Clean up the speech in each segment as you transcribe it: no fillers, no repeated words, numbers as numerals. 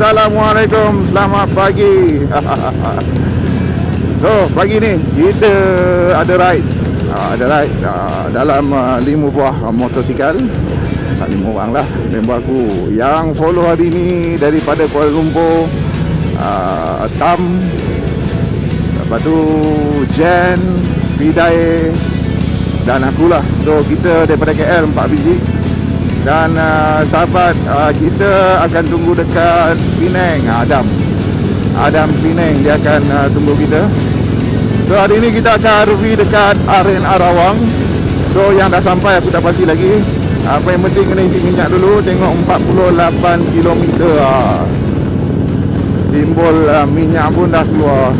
Assalamualaikum, selamat pagi. So, pagi ni kita ada ride. Dalam 5 buah motosikal. 5 orang lah member aku yang follow hari ni daripada Kuala Lumpur, Tam, lepas tu Jen, Fidai dan akulah. So kita daripada KL 4 biji. Dan sahabat kita akan tunggu dekat Penang. Adam Penang, dia akan tunggu kita. So hari ni kita akan review dekat RNR Rawang. So yang dah sampai aku tak pasti lagi. Apa yang penting kena isi minyak dulu. Tengok 48 km. Simbol minyak pun dah keluar.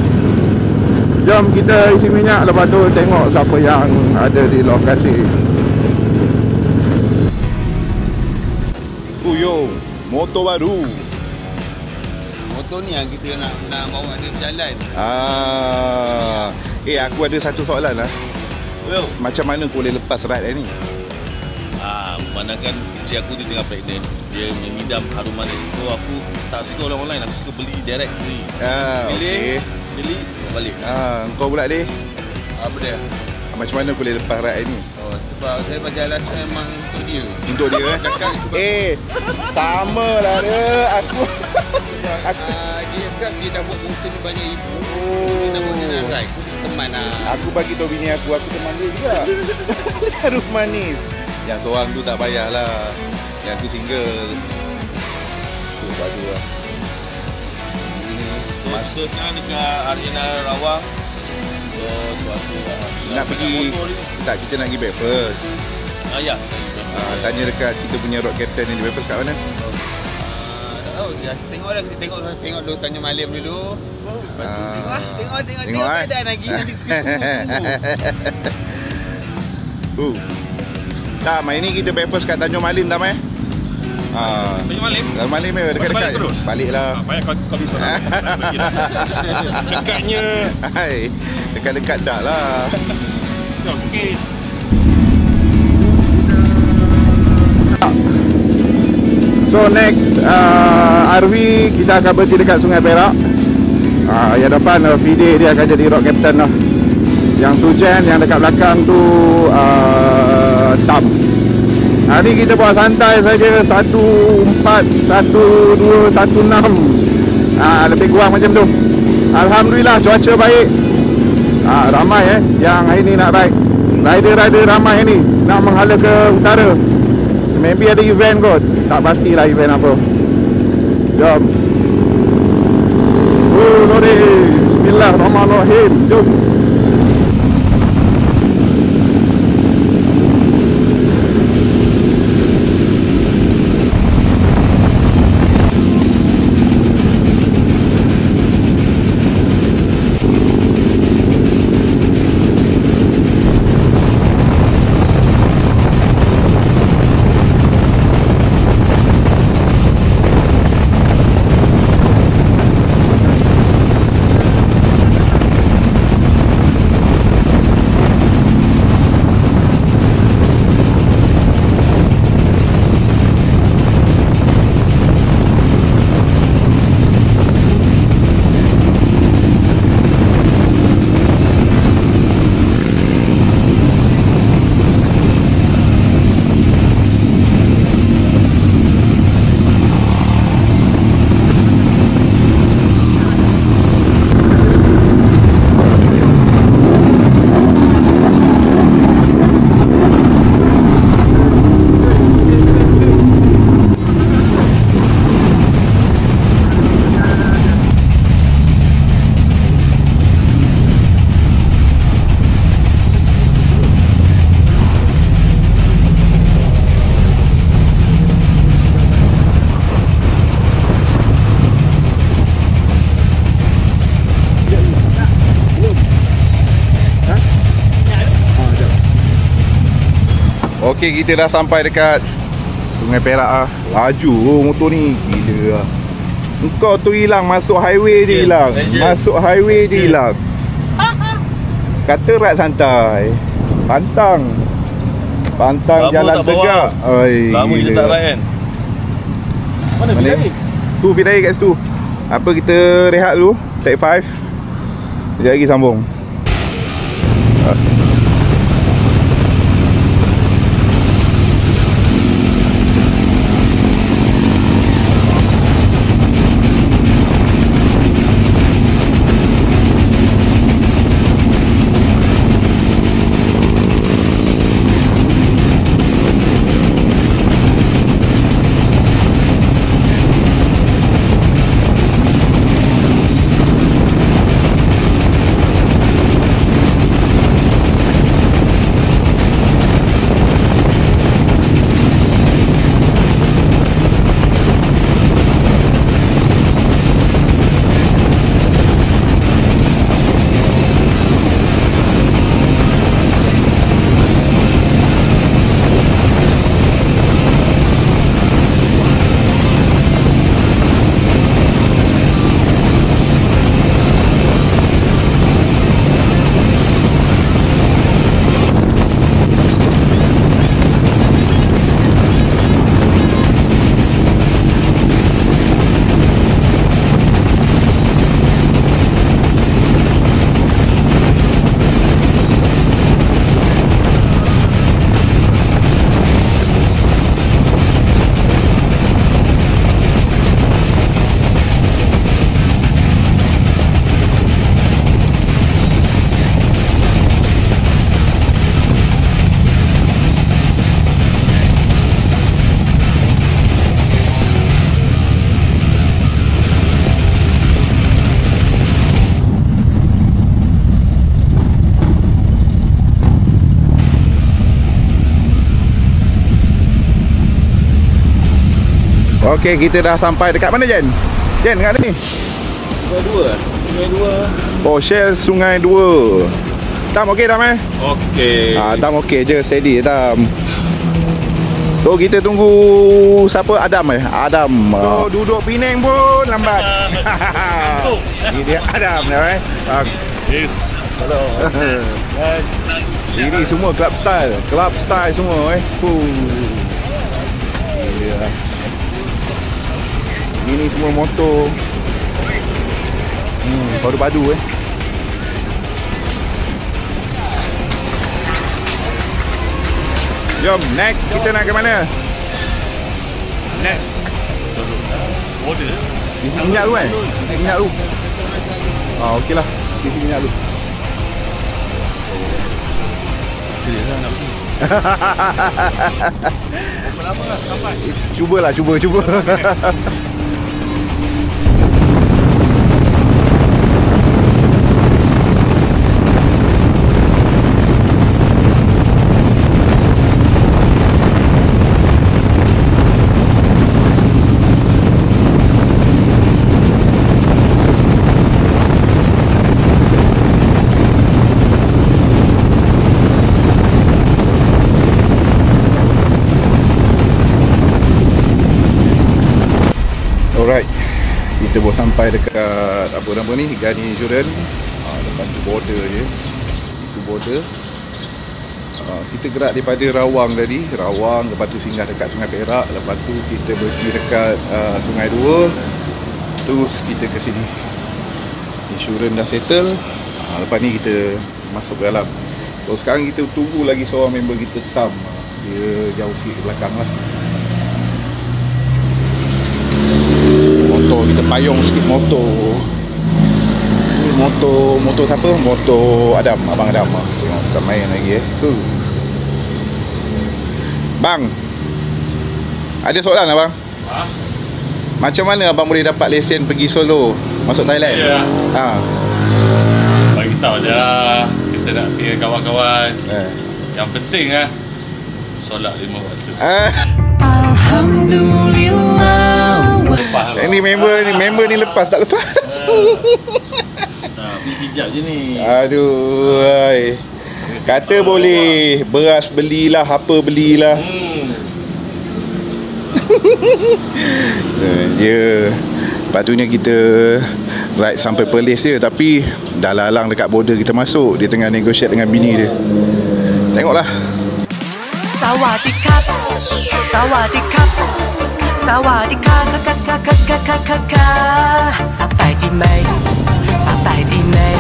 Jom kita isi minyak, lepas tu tengok siapa yang ada di lokasi. Yo, motor baru. Motor ni yang kita nak bawa dia berjalan. Aku ada satu soalan lah. Yo. Macam mana aku boleh lepas ride ni? Memandangkan isteri aku dia tengah pregnant, dia mengidam harum manis. So aku tak suka orang online, aku suka beli direct sendiri. Beli balik. Kau pula deh. Apa dia? Macam mana aku boleh lepas ride ni? Sebab saya bagi alasan memang untuk dia. Untuk dia cakap sama lah dia. Aku dia cakap dia dah buat motor ni banyak ibu. Dia nak buat jalan ride. Teman lah. Aku bagi tahu bini aku teman dia juga. Harum manis. Yang seorang tu tak payahlah. Yang tu single. Tu baju lah. Masa sekarang dekat Arena Rawang. So suatu nak pergi tak, kita nak pergi breakfast. Ya. Tanya dekat kita punya road captain ni, breakfast kat mana? Tak tahu, ya, tengoklah, kita tengok dulu, tanya Malim dulu. Tengok keadaan lagi nanti tunggu. Tak, main ni kita breakfast kat Tanjung Malim tak mai? Tanjung Malim? Tanjung Malim ya, dekat-dekat. Baliklah. Banyak kau bisa. Dekatnya. Hai, dekat-dekat dah lah. Jom sikit. So next RV kita akan berhenti dekat Sungai Perak. Yang depan Fide dia akan jadi road captain lah. Yang tu Jen, yang dekat belakang tu Tam. Hari kita buat santai saja, 14, 12, 16. Lebih kurang macam tu. Alhamdulillah cuaca baik. Ramai yang hari ni nak ride. Rider-rider ramai ni nak menghala ke utara. Maybe ada event kot. Tak pastilah event apa. Jom. Lori. Bismillahirrahmanirrahim. Jom. Okey, kita dah sampai dekat Sungai Perak. Laju motor ni, gila. Engkau tu hilang, masuk highway je hilang. Masuk highway je hilang. Kata rat santai. Pantang Lama jalan tak tegak. Oi, lama kita tak ride kan. Mana ni? Tu feed air kat situ. Apa, kita rehat dulu. Take 5. Sekejap lagi sambung. Okey, kita dah sampai dekat mana, Jen? Jen, dekat ni? Sungai 2. Oh, Shell Sungai 2. Tam okey Tam Okey. Tam okey je, steady Tam. So kita tunggu siapa? Adam Adam. So duduk Penang pun lambat. Ini dia Adam dah Yes. Hello. Ini semua club style semua Ini semua motor. Padu-padu Jom, next kita nak ke mana? Next. Order. Isi minyak dulu Isi minyak dulu. Okey lah. Isi minyak dulu. Serius lah nak pergi. Kenapa lah sampai? Cuba. Alright, kita baru sampai dekat apa nama ni, Gani Insurance. Lepas tu border je. Itu border. Kita gerak daripada Rawang tadi, lepas tu singgah dekat Sungai Perak, lepas tu kita berhenti dekat Sungai 2. Terus kita ke sini. Insurans dah settle. Lepas ni kita masuk ke dalam. So sekarang kita tunggu lagi seorang member kita, Tam. Dia jauh sikit ke belakang lah. Motor kita payung sikit motor. Ni motor siapa? Motor Adam, abang Adam. Tengok bukan main lagi Bang, ada soalan abang? Macam mana abang boleh dapat lesen pergi solo masuk Thailand? Ya. Bagi tahu je lah, kita nak pergi kawan-kawan. Yang penting solat 5 waktu. Alhamdulillah. Ini member ni lepas tak lepas? Beli hijab je ni. Aduh. Kata boleh beras belilah, apa belilah. Ya. Patutnya kita ride sampai Perlis je, tapi dah lalang dekat border kita masuk. Dia tengah negotiate dengan bini dia. Tengoklah. สวัสดีครับ สวัสดีครับ ส萨瓦迪卡卡卡卡卡卡卡卡卡，撒拜的美，撒拜的美，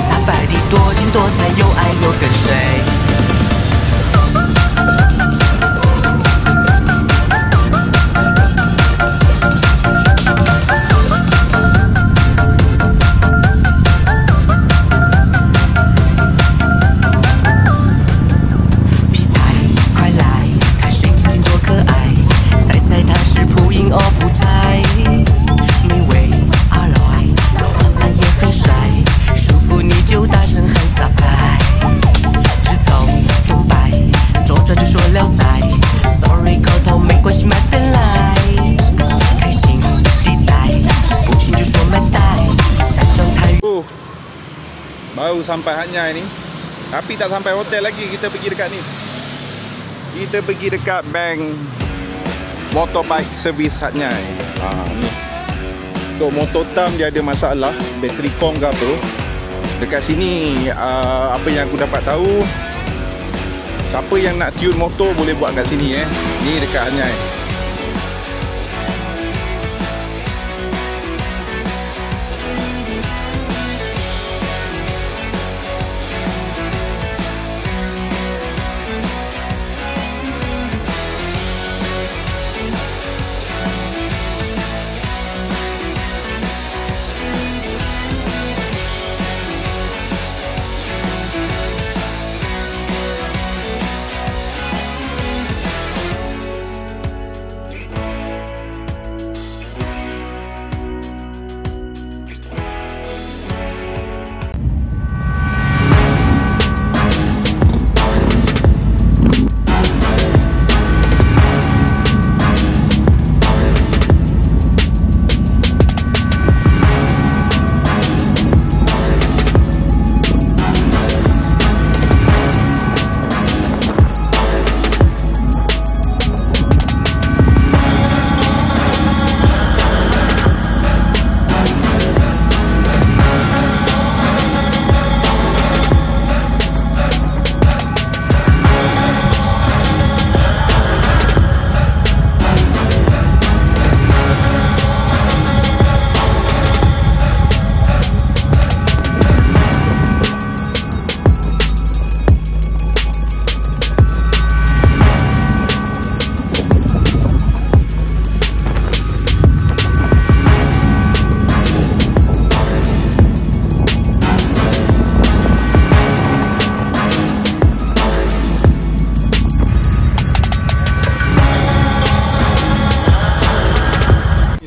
撒拜的多情多彩，又爱又跟随。Baru sampai Hatnyai ni. Tapi tak sampai hotel lagi. Kita pergi dekat ni. Kita pergi dekat bank motorbike service Hatnyai. Ni. So motor tam dia ada masalah, bateri kong ke apa. Dekat sini apa yang aku dapat tahu, siapa yang nak tune motor boleh buat kat sini Ni dekat Hatnyai.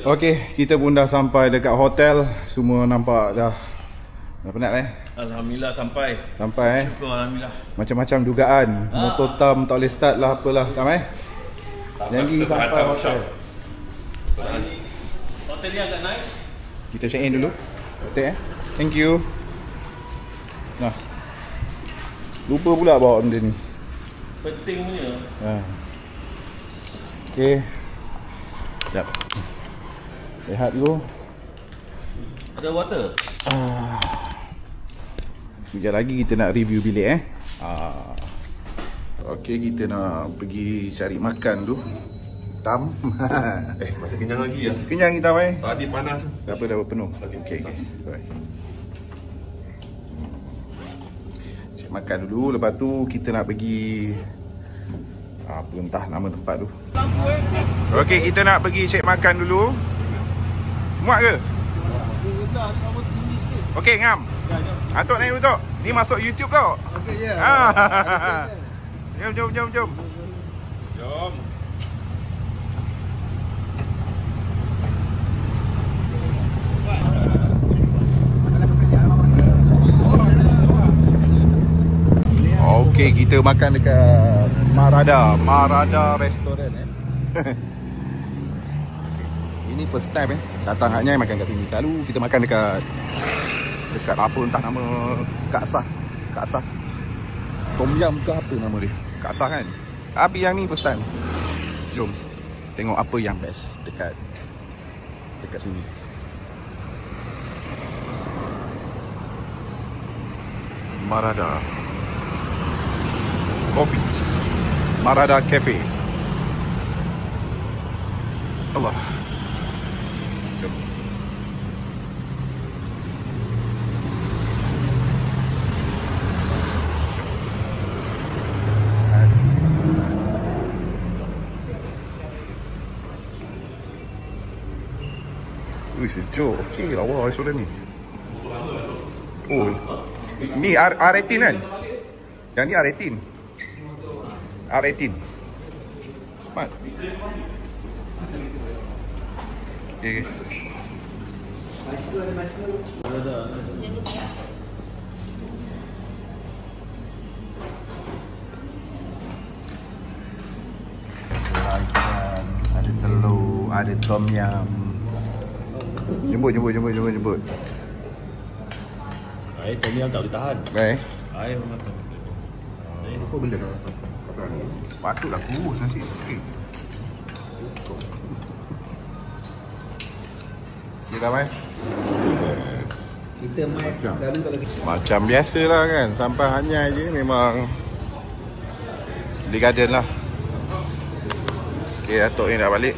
Okey, kita pun dah sampai dekat hotel. Semua nampak dah penat Alhamdulillah sampai. Syukur Alhamdulillah. Macam-macam dugaan. Motor tam tak boleh start lah apalah Janji sampai hotel. Hotel ni agak nice. Kita check in dulu hotel Thank you. Nah, lupa pula bawa benda ni. Penting punya. Okey. Sekejap. Lihat dulu. Ada water? Sekejap lagi kita nak review bilik Okey, kita nak pergi cari makan dulu. Tam. Masih kenyang lagi ya? Kenyang kita Tadi panas. dah penuh. Okey. Cari makan dulu, lepas tu kita nak pergi apa entah nama tempat tu. Okey, kita nak pergi cek makan dulu. Muat ke? Okey, ngam. Atuk naik dulu tok. Ni masuk YouTube tau. Okey, ya. Jom. Jom. Okey, kita makan dekat Marada Restoran Ini first time datang Hatnyai makan kat sini. Selalu kita makan dekat apa entah nama Kak Sah. Tom Yum ke apa nama dia? Kak Sah kan. Tapi yang ni first time. Jom tengok apa yang best dekat sini. Marada Coffee, Marada Cafe. Allah. Jom. Ui, sejuk. Okey, lawa suara ni. Oh. Ni R18 kan? Yang ni R18. R18. Smart. Okay. Ikan, ada telur, ada tom yum. Jemput. Air tom yum tak boleh tahan. Air memang tak boleh. Apa benda? Patutlah kurus nasi. Okay. Okay dah, Mai? Kita main selalu kalau kita Macam biasa lah kan. Sampai Hanyai je memang di garden lah. Okay, Datuk ni dah balik.